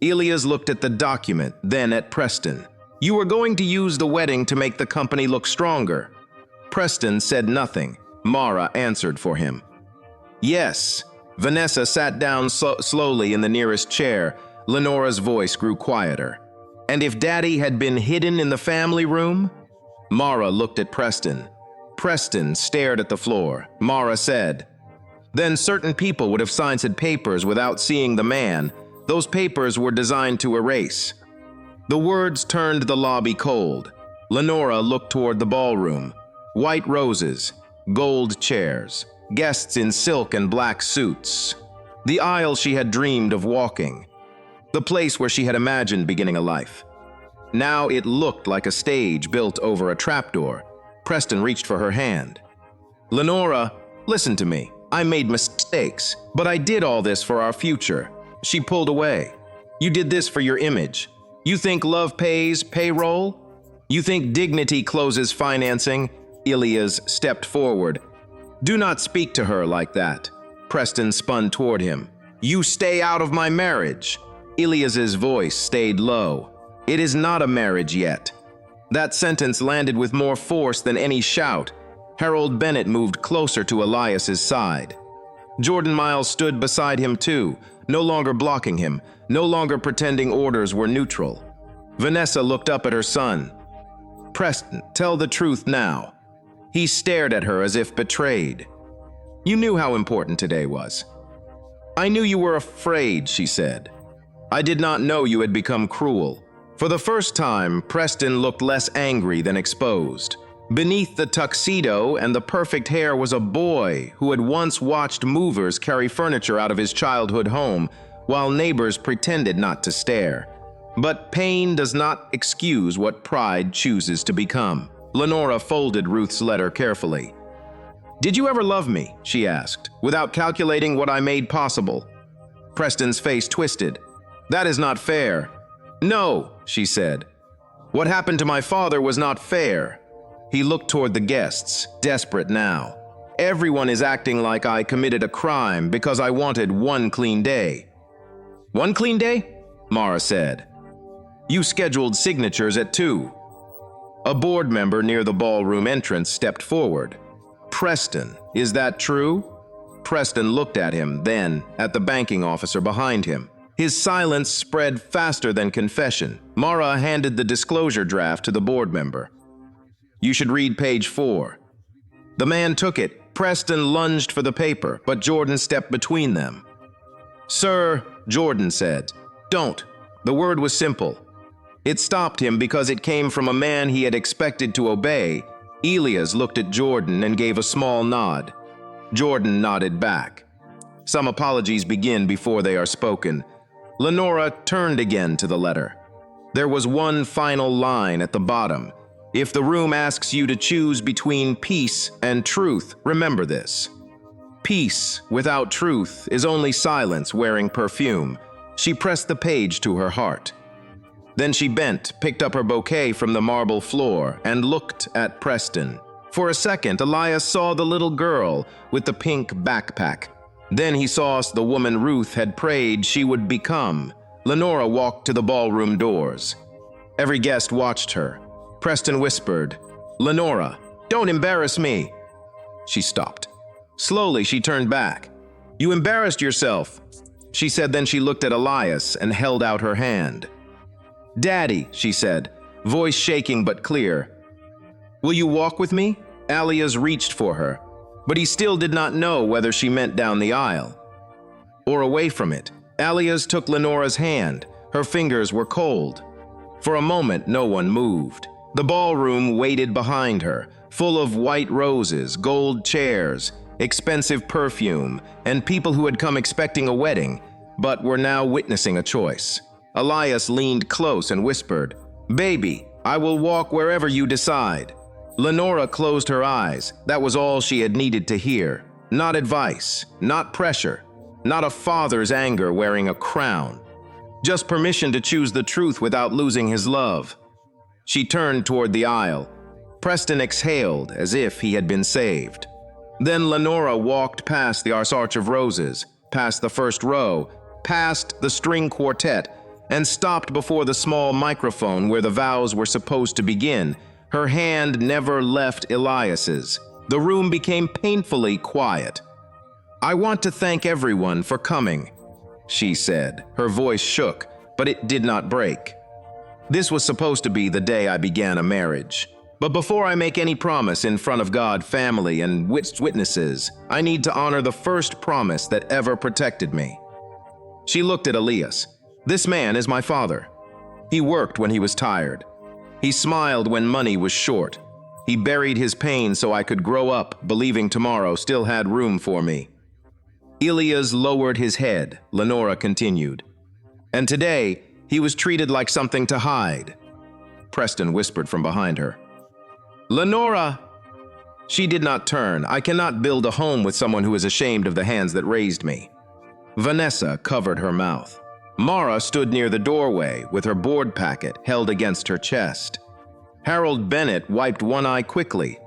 Elias looked at the document, then at Preston. "You were going to use the wedding to make the company look stronger." Preston said nothing. Mara answered for him. "Yes." Vanessa sat down slowly in the nearest chair. Lenora's voice grew quieter. "And if Daddy had been hidden in the family room?" Mara looked at Preston. Preston stared at the floor. Mara said, "Then certain people would have signed said papers without seeing the man. Those papers were designed to erase." The words turned the lobby cold. Lenora looked toward the ballroom. White roses, gold chairs, guests in silk and black suits. The aisle she had dreamed of walking. The place where she had imagined beginning a life. Now it looked like a stage built over a trapdoor. Preston reached for her hand. "Lenora, listen to me. I made mistakes, but I did all this for our future." She pulled away. "You did this for your image. You think love pays payroll? You think dignity closes financing?" Elias stepped forward. "Do not speak to her like that." Preston spun toward him. "You stay out of my marriage." Elias's voice stayed low. "It is not a marriage yet." That sentence landed with more force than any shout. Harold Bennett moved closer to Elias's side. Jordan Miles stood beside him too, no longer blocking him, no longer pretending orders were neutral. Vanessa looked up at her son. "Preston, tell the truth now." He stared at her as if betrayed. "You knew how important today was." "I knew you were afraid," she said. "I did not know you had become cruel." For the first time, Preston looked less angry than exposed. Beneath the tuxedo and the perfect hair was a boy who had once watched movers carry furniture out of his childhood home while neighbors pretended not to stare. But pain does not excuse what pride chooses to become. Lenora folded Ruth's letter carefully. "Did you ever love me?" she asked, "without calculating what I made possible?" Preston's face twisted. "That is not fair." "No," she said. "What happened to my father was not fair." He looked toward the guests, desperate now. "Everyone is acting like I committed a crime because I wanted one clean day." "One clean day?" Mara said. "You scheduled signatures at 2. A board member near the ballroom entrance stepped forward. "Preston, is that true?" Preston looked at him, then at the banking officer behind him. His silence spread faster than confession. Mara handed the disclosure draft to the board member. "You should read page 4. The man took it. Preston lunged for the paper, but Jordan stepped between them. "Sir," Jordan said, "don't." The word was simple. It stopped him because it came from a man he had expected to obey. Elias looked at Jordan and gave a small nod. Jordan nodded back. Some apologies begin before they are spoken. Lenora turned again to the letter. There was one final line at the bottom. "If the room asks you to choose between peace and truth, remember this. Peace without truth is only silence wearing perfume." She pressed the page to her heart. Then she bent, picked up her bouquet from the marble floor, and looked at Preston. For a second, Elias saw the little girl with the pink backpack. Then he saw the woman Ruth had prayed she would become. Lenora walked to the ballroom doors. Every guest watched her. Preston whispered, "Lenora, don't embarrass me." She stopped. Slowly, she turned back. "You embarrassed yourself," she said. Then she looked at Elias and held out her hand. "Daddy," she said, voice shaking but clear. "Will you walk with me?" Elias reached for her, but he still did not know whether she meant down the aisle or away from it. Elias took Lenora's hand. Her fingers were cold. For a moment, no one moved. The ballroom waited behind her, full of white roses, gold chairs, expensive perfume, and people who had come expecting a wedding, but were now witnessing a choice. Elias leaned close and whispered, "Baby, I will walk wherever you decide." Lenora closed her eyes. That was all she had needed to hear. Not advice, not pressure, not a father's anger wearing a crown. Just permission to choose the truth without losing his love. She turned toward the aisle. Preston exhaled as if he had been saved. Then Lenora walked past the arch of roses, past the first row, past the string quartet, and stopped before the small microphone where the vows were supposed to begin. Her hand never left Elias's. The room became painfully quiet. "I want to thank everyone for coming," she said. Her voice shook, but it did not break. "This was supposed to be the day I began a marriage. But before I make any promise in front of God, family, and witnesses, I need to honor the first promise that ever protected me." She looked at Elias. "This man is my father. He worked when he was tired. He smiled when money was short. He buried his pain so I could grow up, believing tomorrow still had room for me. Elias lowered his head, Lenora continued. And today, he was treated like something to hide. Preston whispered from behind her. Lenora! She did not turn. I cannot build a home with someone who is ashamed of the hands that raised me. Vanessa covered her mouth. Mara stood near the doorway with her board packet held against her chest. Harold Bennett wiped one eye quickly,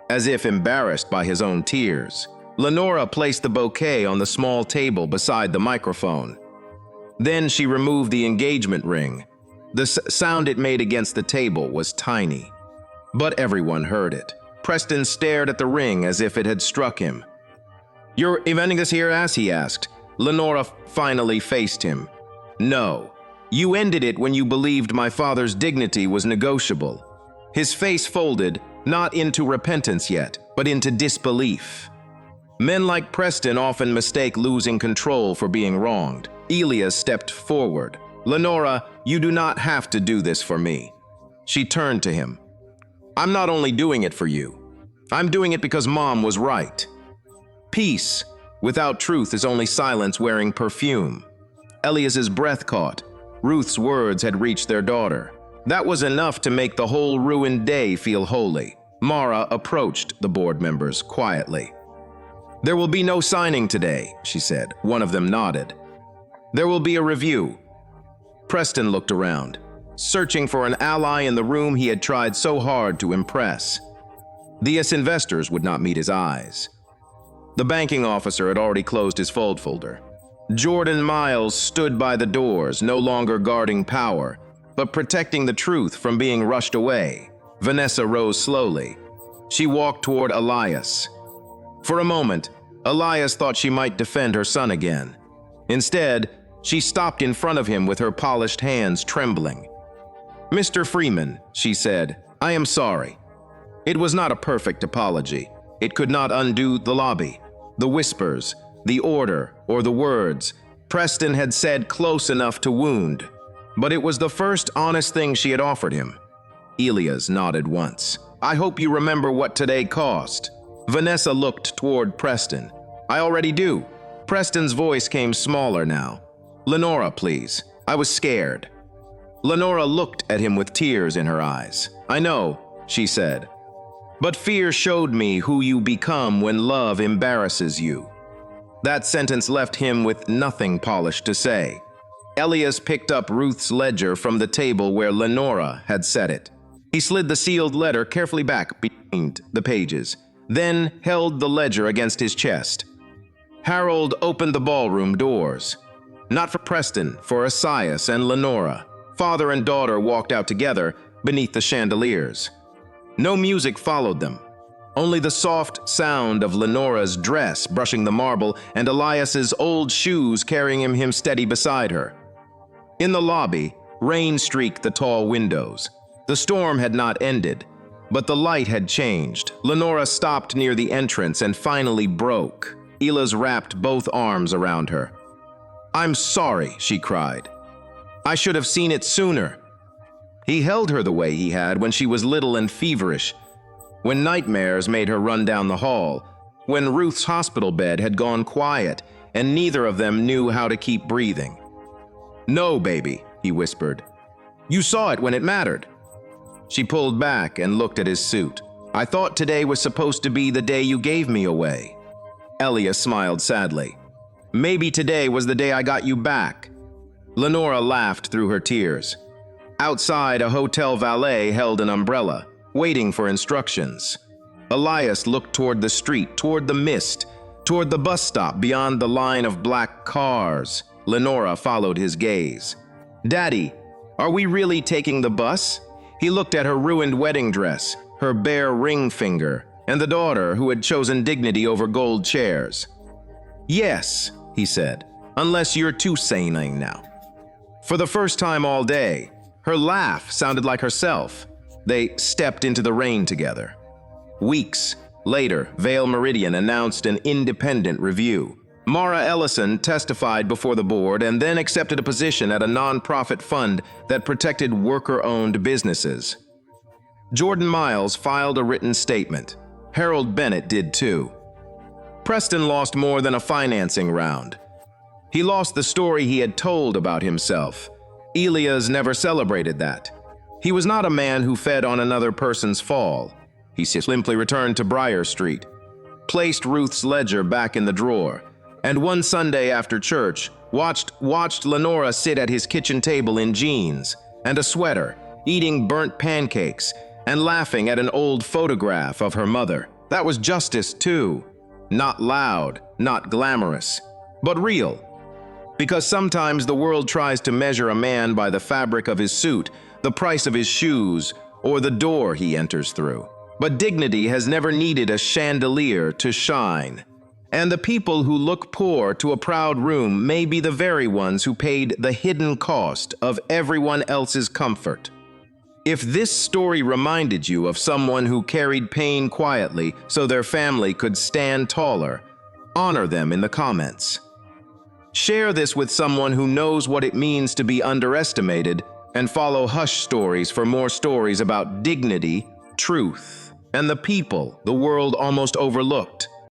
as if embarrassed by his own tears. Lenora placed the bouquet on the small table beside the microphone. Then she removed the engagement ring. The sound it made against the table was tiny, but everyone heard it. Preston stared at the ring as if it had struck him. "You're inventing this here, ass?" he asked. Lenora finally faced him. "No. You ended it when you believed my father's dignity was negotiable." His face folded, not into repentance yet, but into disbelief. Men like Preston often mistake losing control for being wronged. Elias stepped forward. "Lenora, you do not have to do this for me." She turned to him. "I'm not only doing it for you. I'm doing it because Mom was right. Peace without truth is only silence wearing perfume." Elias's breath caught. Ruth's words had reached their daughter. That was enough to make the whole ruined day feel holy. Mara approached the board members quietly. "There will be no signing today," she said. One of them nodded. "There will be a review." Preston looked around, searching for an ally in the room he had tried so hard to impress. The investors would not meet his eyes. The banking officer had already closed his fold folder. Jordan Miles stood by the doors, no longer guarding power, but protecting the truth from being rushed away. Vanessa rose slowly. She walked toward Elias. For a moment, Elias thought she might defend her son again. Instead, she stopped in front of him with her polished hands trembling. "Mr. Freeman," she said, "I am sorry." It was not a perfect apology. It could not undo the lobby, the whispers, the order, or the words Preston had said close enough to wound. But it was the first honest thing she had offered him. Elias nodded once. "I hope you remember what today cost." Vanessa looked toward Preston. "I already do." Preston's voice came smaller now. "Lenora, please. I was scared." Lenora looked at him with tears in her eyes. "I know," she said. "But fear showed me who you become when love embarrasses you." That sentence left him with nothing polished to say. Elias picked up Ruth's ledger from the table where Lenora had set it. He slid the sealed letter carefully back between the pages, then held the ledger against his chest. Harold opened the ballroom doors. Not for Preston, for Elias and Lenora. Father and daughter walked out together beneath the chandeliers. No music followed them. Only the soft sound of Lenora's dress brushing the marble and Elias's old shoes carrying him steady beside her. In the lobby, rain streaked the tall windows. The storm had not ended, but the light had changed. Lenora stopped near the entrance and finally broke. Elias wrapped both arms around her. "I'm sorry," she cried. "I should have seen it sooner." He held her the way he had when she was little and feverish, when nightmares made her run down the hall, when Ruth's hospital bed had gone quiet and neither of them knew how to keep breathing. "No, baby," he whispered. "You saw it when it mattered." She pulled back and looked at his suit. "I thought today was supposed to be the day you gave me away." Elias smiled sadly. "Maybe today was the day I got you back." Lenora laughed through her tears. Outside, a hotel valet held an umbrella, waiting for instructions. Elias looked toward the street, toward the mist, toward the bus stop beyond the line of black cars. Lenora followed his gaze. "Daddy, are we really taking the bus?" He looked at her ruined wedding dress, her bare ring finger, and the daughter who had chosen dignity over gold chairs. "Yes," he said, "unless you're too sane now." For the first time all day, her laugh sounded like herself. They stepped into the rain together. Weeks later, Vale Meridian announced an independent review. Mara Ellison testified before the board and then accepted a position at a nonprofit fund that protected worker-owned businesses. Jordan Miles filed a written statement. Harold Bennett did too. Preston lost more than a financing round. He lost the story he had told about himself. Elias never celebrated that. He was not a man who fed on another person's fall. He simply returned to Briar Street, placed Ruth's ledger back in the drawer, and one Sunday after church, watched Lenora sit at his kitchen table in jeans and a sweater, eating burnt pancakes and laughing at an old photograph of her mother. That was justice too. Not loud, not glamorous, but real. Because sometimes the world tries to measure a man by the fabric of his suit, the price of his shoes, or the door he enters through. But dignity has never needed a chandelier to shine. And the people who look poor to a proud room may be the very ones who paid the hidden cost of everyone else's comfort. If this story reminded you of someone who carried pain quietly so their family could stand taller, honor them in the comments. Share this with someone who knows what it means to be underestimated, and follow Hush Stories for more stories about dignity, truth, and the people the world almost overlooked.